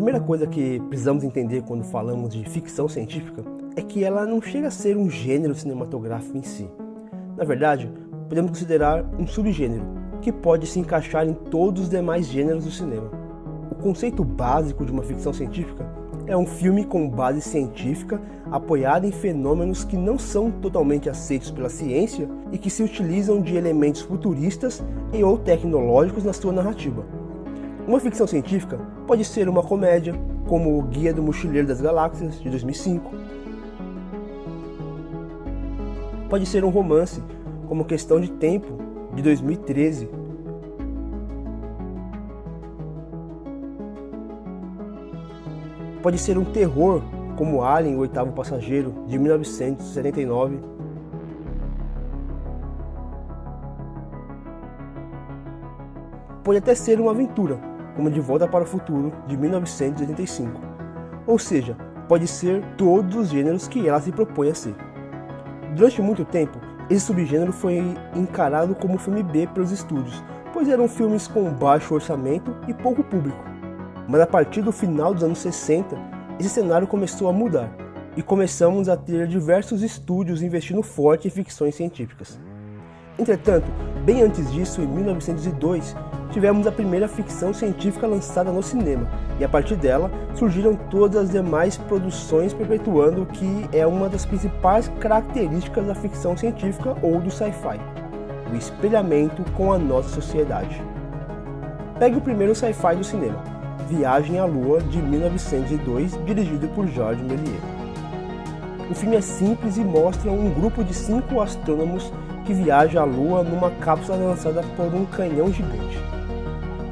primeira coisa que precisamos entender quando falamos de ficção científica é que ela não chega a ser um gênero cinematográfico em si. Na verdade, podemos considerar um subgênero, que pode se encaixar em todos os demais gêneros do cinema. O conceito básico de uma ficção científica é um filme com base científica apoiado em fenômenos que não são totalmente aceitos pela ciência e que se utilizam de elementos futuristas e ou tecnológicos na sua narrativa. Uma ficção científica pode ser uma comédia, como O Guia do Mochileiro das Galáxias, de 2005. Pode ser um romance, como Questão de Tempo, de 2013. Pode ser um terror, como Alien, o Oitavo Passageiro, de 1979. Pode até ser uma aventura, como De Volta para o Futuro, de 1985. Ou seja, pode ser todos os gêneros que ela se propõe a ser. Durante muito tempo, esse subgênero foi encarado como filme B pelos estúdios, pois eram filmes com baixo orçamento e pouco público. Mas a partir do final dos anos 60, esse cenário começou a mudar, e começamos a ter diversos estúdios investindo forte em ficções científicas. Entretanto, bem antes disso, em 1902, tivemos a primeira ficção científica lançada no cinema, e a partir dela surgiram todas as demais produções, perpetuando o que é uma das principais características da ficção científica ou do sci-fi: o espelhamento com a nossa sociedade. Pegue o primeiro sci-fi do cinema, Viagem à Lua, de 1902, dirigido por Georges Méliès. O filme é simples e mostra um grupo de 5 astrônomos que viaja à Lua numa cápsula lançada por um canhão gigante.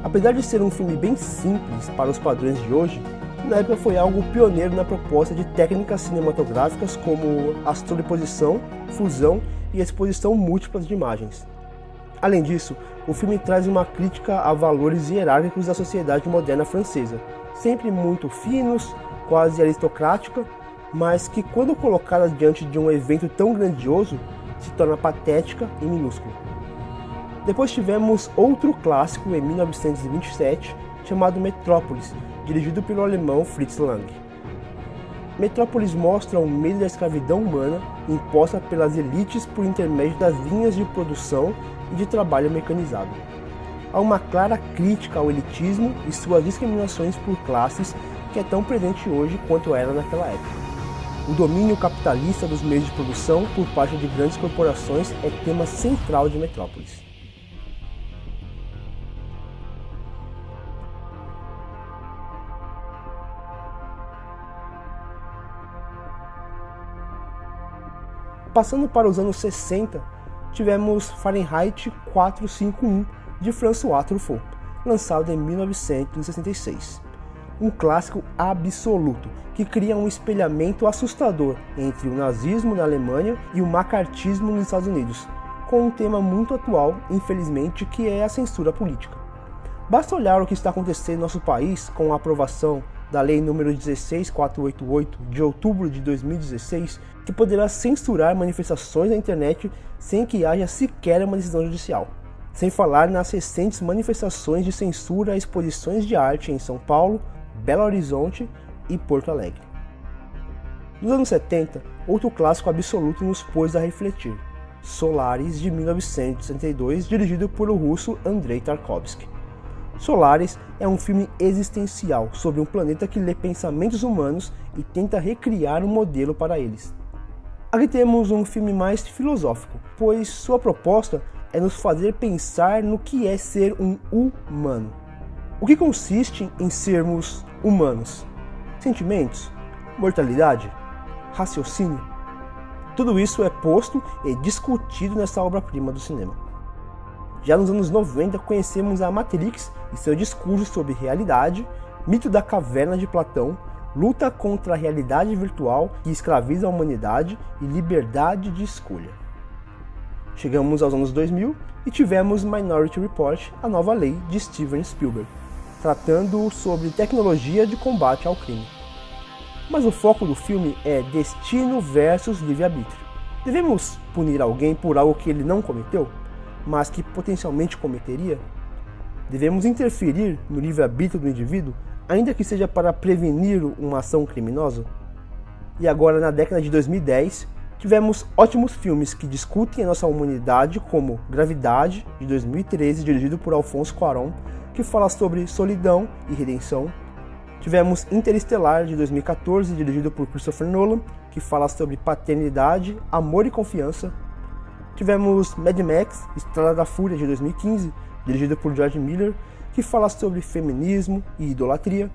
Apesar de ser um filme bem simples para os padrões de hoje, na época foi algo pioneiro na proposta de técnicas cinematográficas como a sobreposição, fusão e exposição múltiplas de imagens. Além disso, o filme traz uma crítica a valores hierárquicos da sociedade moderna francesa, sempre muito finos, quase aristocrática, mas que, quando colocada diante de um evento tão grandioso, se torna patética e minúscula. Depois tivemos outro clássico em 1927, chamado Metrópolis, dirigido pelo alemão Fritz Lang. Metrópolis mostra o medo da escravidão humana imposta pelas elites por intermédio das linhas de produção e de trabalho mecanizado. Há uma clara crítica ao elitismo e suas discriminações por classes que é tão presente hoje quanto era naquela época. O domínio capitalista dos meios de produção por parte de grandes corporações é tema central de Metrópolis. Passando para os anos 60, tivemos Fahrenheit 451, de François Truffaut, lançado em 1966. Um clássico absoluto, que cria um espelhamento assustador entre o nazismo na Alemanha e o macartismo nos Estados Unidos, com um tema muito atual, infelizmente, que é a censura política. Basta olhar o que está acontecendo em nosso país com a aprovação da Lei nº 16488, de outubro de 2016, que poderá censurar manifestações na internet sem que haja sequer uma decisão judicial. Sem falar nas recentes manifestações de censura a exposições de arte em São Paulo, Belo Horizonte e Porto Alegre. Nos anos 70, outro clássico absoluto nos pôs a refletir: Solaris, de 1962, dirigido por o russo Andrei Tarkovsky. Solaris é um filme existencial sobre um planeta que lê pensamentos humanos e tenta recriar um modelo para eles. Aqui temos um filme mais filosófico, pois sua proposta é nos fazer pensar no que é ser um humano. O que consiste em sermos humanos? Sentimentos? Mortalidade? Raciocínio? Tudo isso é posto e discutido nessa obra-prima do cinema. Já nos anos 90 conhecemos a Matrix e seu discurso sobre realidade, mito da caverna de Platão, luta contra a realidade virtual que escraviza a humanidade e liberdade de escolha. Chegamos aos anos 2000 e tivemos Minority Report, a nova lei de Steven Spielberg, tratando sobre tecnologia de combate ao crime. Mas o foco do filme é destino versus livre-arbítrio. Devemos punir alguém por algo que ele não cometeu, mas que potencialmente cometeria? Devemos interferir no livre-arbítrio do indivíduo ainda que seja para prevenir uma ação criminosa? E agora, na década de 2010, tivemos ótimos filmes que discutem a nossa humanidade, como Gravidade, de 2013, dirigido por Alfonso Cuarón, que fala sobre solidão e redenção. Tivemos Interestelar, de 2014, dirigido por Christopher Nolan, que fala sobre paternidade, amor e confiança. Tivemos Mad Max, Estrada da Fúria, de 2015, dirigido por George Miller, que fala sobre feminismo e idolatria.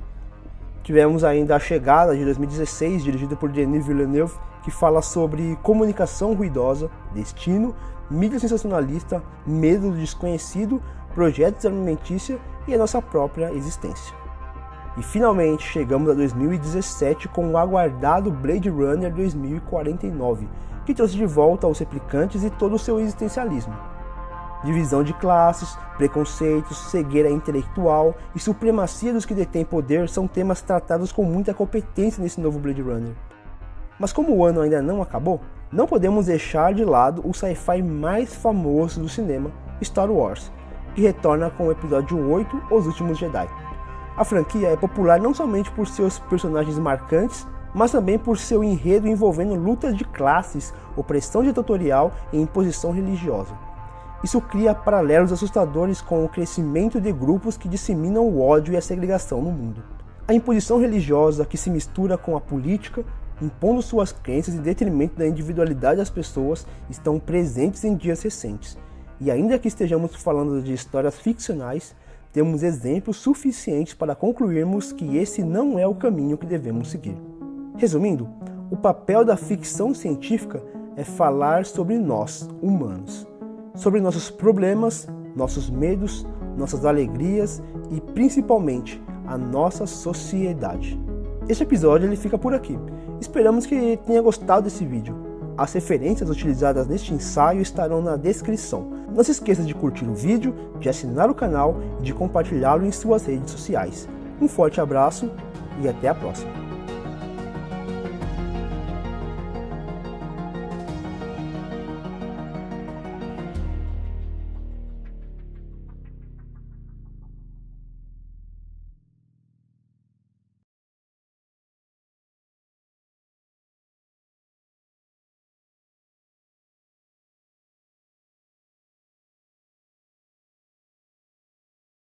Tivemos ainda A Chegada, de 2016, dirigido por Denis Villeneuve, que fala sobre comunicação ruidosa, destino, mídia sensacionalista, medo do desconhecido, projetos armamentícia e a nossa própria existência. E finalmente chegamos a 2017 com o aguardado Blade Runner 2049, que trouxe de volta os replicantes e todo o seu existencialismo. Divisão de classes, preconceitos, cegueira intelectual e supremacia dos que detêm poder são temas tratados com muita competência nesse novo Blade Runner. Mas como o ano ainda não acabou, não podemos deixar de lado o sci-fi mais famoso do cinema, Star Wars, que retorna com o episódio 8, Os Últimos Jedi. A franquia é popular não somente por seus personagens marcantes, mas também por seu enredo envolvendo lutas de classes, opressão ditatorial e imposição religiosa. Isso cria paralelos assustadores com o crescimento de grupos que disseminam o ódio e a segregação no mundo. A imposição religiosa que se mistura com a política, impondo suas crenças em detrimento da individualidade das pessoas, estão presentes em dias recentes. E ainda que estejamos falando de histórias ficcionais, temos exemplos suficientes para concluirmos que esse não é o caminho que devemos seguir. Resumindo, o papel da ficção científica é falar sobre nós, humanos, sobre nossos problemas, nossos medos, nossas alegrias e principalmente a nossa sociedade. Este episódio ele fica por aqui. Esperamos que tenha gostado desse vídeo. As referências utilizadas neste ensaio estarão na descrição. Não se esqueça de curtir o vídeo, de assinar o canal e de compartilhá-lo em suas redes sociais. Um forte abraço e até a próxima!